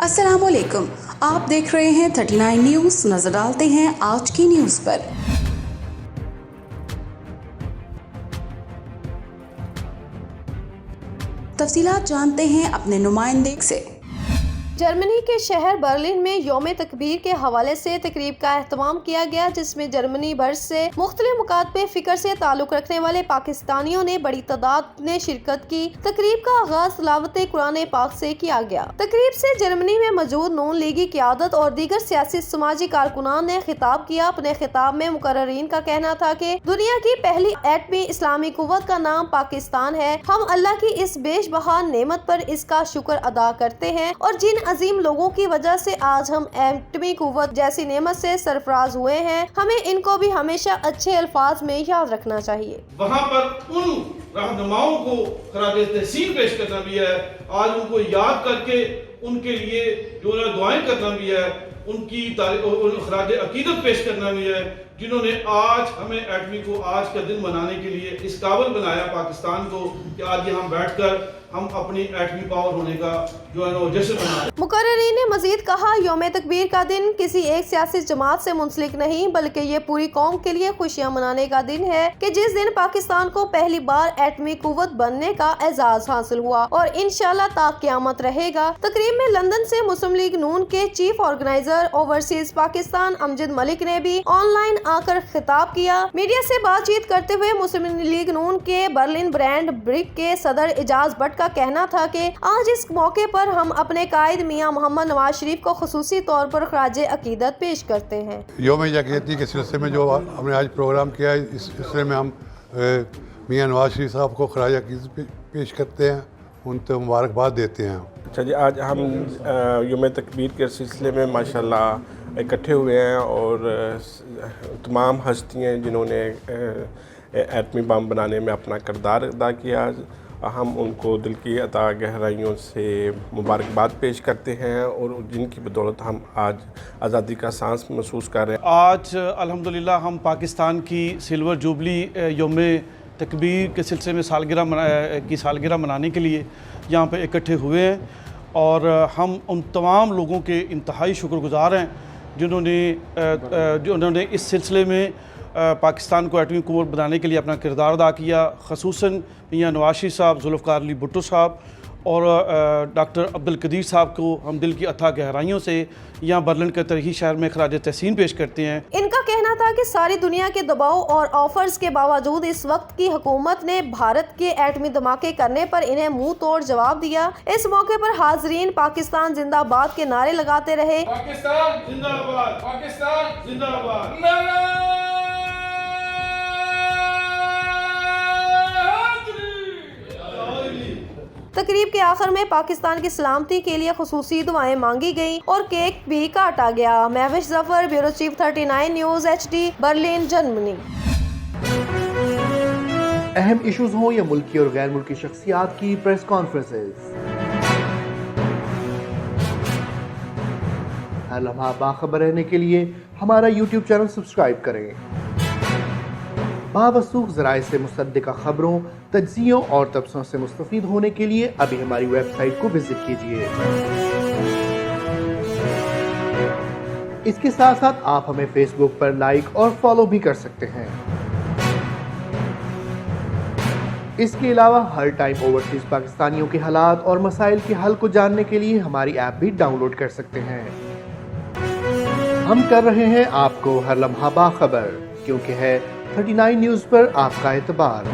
السلام علیکم، آپ دیکھ رہے ہیں 39 نیوز۔ نظر ڈالتے ہیں آج کی نیوز پر۔ تفصیلات جانتے ہیں اپنے نمائندے سے۔ جرمنی کے شہر برلن میں یوم تکبیر کے حوالے سے تقریب کا اہتمام کیا گیا، جس میں جرمنی بھر سے مختلف مکاتب فکر سے تعلق رکھنے والے پاکستانیوں نے بڑی تعداد میں شرکت کی۔ تقریب کا آغاز تلاوت قرآن پاک سے کیا گیا۔ تقریب سے جرمنی میں موجود نون لیگی قیادت اور دیگر سیاسی سماجی کارکنان نے خطاب کیا۔ اپنے خطاب میں مقررین کا کہنا تھا کہ دنیا کی پہلی ایٹمی اسلامی قوت کا نام پاکستان ہے۔ ہم اللہ کی اس بیش بہا نعمت پر اس کا شکر ادا کرتے ہیں اور جن عظیم لوگوں کی وجہ سے آج ہم ایٹمی قوت جیسی نعمت سے سرفراز ہوئے ہیں، ہمیں ان کو بھی ہمیشہ اچھے الفاظ میں یاد رکھنا چاہیے۔ وہاں پر ان رہنماؤں کو خراج تحسین پیش کرنا بھی ہے، آج ان کو یاد کر کے ان کے لیے جو دعائیں کرنا بھی ہے، ان کی خراج عقیدت پیش کرنا بھی ہے، جنہوں نے آج ہمیں ایٹمی کو آج کا دن منانے کے لیے اس قابل بنایا پاکستان کو کہ آج یہاں بیٹھ کر ہم اپنی ایٹمی پاور ہونے کا جو ہے وہ جشن منائیں۔ مقررین نے مزید کہا، یوم تکبیر کا دن کسی ایک سیاسی جماعت سے منسلک نہیں، بلکہ یہ پوری قوم کے لیے خوشیاں منانے کا دن ہے کہ جس دن پاکستان کو پہلی بار ایٹمی قوت بننے کا اعزاز حاصل ہوا اور انشاءاللہ تا قیامت رہے گا۔ تقریب میں لندن سے مسلم لیگ نون کے چیف آرگنائزر اوورسیز پاکستان امجد ملک نے بھی آن لائن آ کر خطاب کیا۔ میڈیا سے بات چیت کرتے ہوئے مسلم لیگ نون کے برلن برانڈ برگ کے صدر اعجاز بٹ کا کہنا تھا کہ آج اس موقع پر ہم اپنے قائد میاں محمد نواز شریف کو خصوصی طور پر خراج عقیدت پیش کرتے ہیں۔ یوم یکجہتی کے سلسلے میں جو ہم نے آج پروگرام کیا ہے، اس سلسلے میں ہم میاں نواز شریف صاحب کو خراج عقیدت پیش کرتے ہیں، ان کو مبارکباد دیتے ہیں۔ اچھا جی، آج ہم یوم تکبیر کے سلسلے میں ماشاءاللہ اکٹھے ہوئے ہیں اور تمام ہستیاں جنہوں نے ایٹمی بم بنانے میں اپنا کردار ادا کیا، ہم ان کو دل کی عطا گہرائیوں سے مبارکباد پیش کرتے ہیں اور جن کی بدولت ہم آج آزادی کا سانس محسوس کر رہے ہیں۔ آج الحمدللہ ہم پاکستان کی سلور جوبلی یوم تکبیر کے سلسلے میں سالگرہ منانے کے لیے یہاں پہ اکٹھے ہوئے ہیں اور ہم ان تمام لوگوں کے انتہائی شکر گزار ہیں جنہوں نے اس سلسلے میں پاکستان کو ایٹمی قوت بنانے کے لیے اپنا کردار ادا کیا، خصوصاً میاں نواز شریف صاحب، ذوالفقار علی بھٹو صاحب اور ڈاکٹر عبدالقدیر صاحب کو ہم دل کی اتھا گہرائیوں سے یہاں برلن کے تاریخی شہر میں خراج تحسین پیش کرتے ہیں۔ ان کا کہنا تھا کہ ساری دنیا کے دباؤ اور آفرز کے باوجود اس وقت کی حکومت نے بھارت کے ایٹمی دھماکے کرنے پر انہیں منہ توڑ جواب دیا۔ اس موقع پر حاضرین پاکستان زندہ باد کے نعرے لگاتے رہے۔ پاکستان زندہ باد، پاکستان زندہ باد۔ تقریب کے آخر میں پاکستان کی سلامتی کے لیے خصوصی دعائیں مانگی گئیں اور کیک بھی کاٹا گیا۔ Mehwish Zafar, bureau chief 39 news HD، Berlin, Germany. اہم ایشوز ہوں یا ملکی اور غیر ملکی شخصیات کی پریس کانفرنسز، ہر لمحہ باخبر رہنے کے لیے ہمارا YouTube چینل سبسکرائب کریں۔ باوثوق ذرائع سے مصدقہ خبروں، تجزیوں اور تبصروں سے مستفید ہونے کے لیے ابھی ہماری ویب سائٹ کو وزٹ کیجیے۔ اس کے ساتھ ساتھ آپ ہمیں فیس بک پر لائک اور فالو بھی کر سکتے ہیں۔ اس کے علاوہ ہر ٹائم اوورسیز پاکستانیوں کے حالات اور مسائل کے حل کو جاننے کے لیے ہماری ایپ بھی ڈاؤن لوڈ کر سکتے ہیں۔ ہم کر رہے ہیں آپ کو ہر لمحہ باخبر، کیونکہ ہے 39 نیوز پر آپ کا اعتبار۔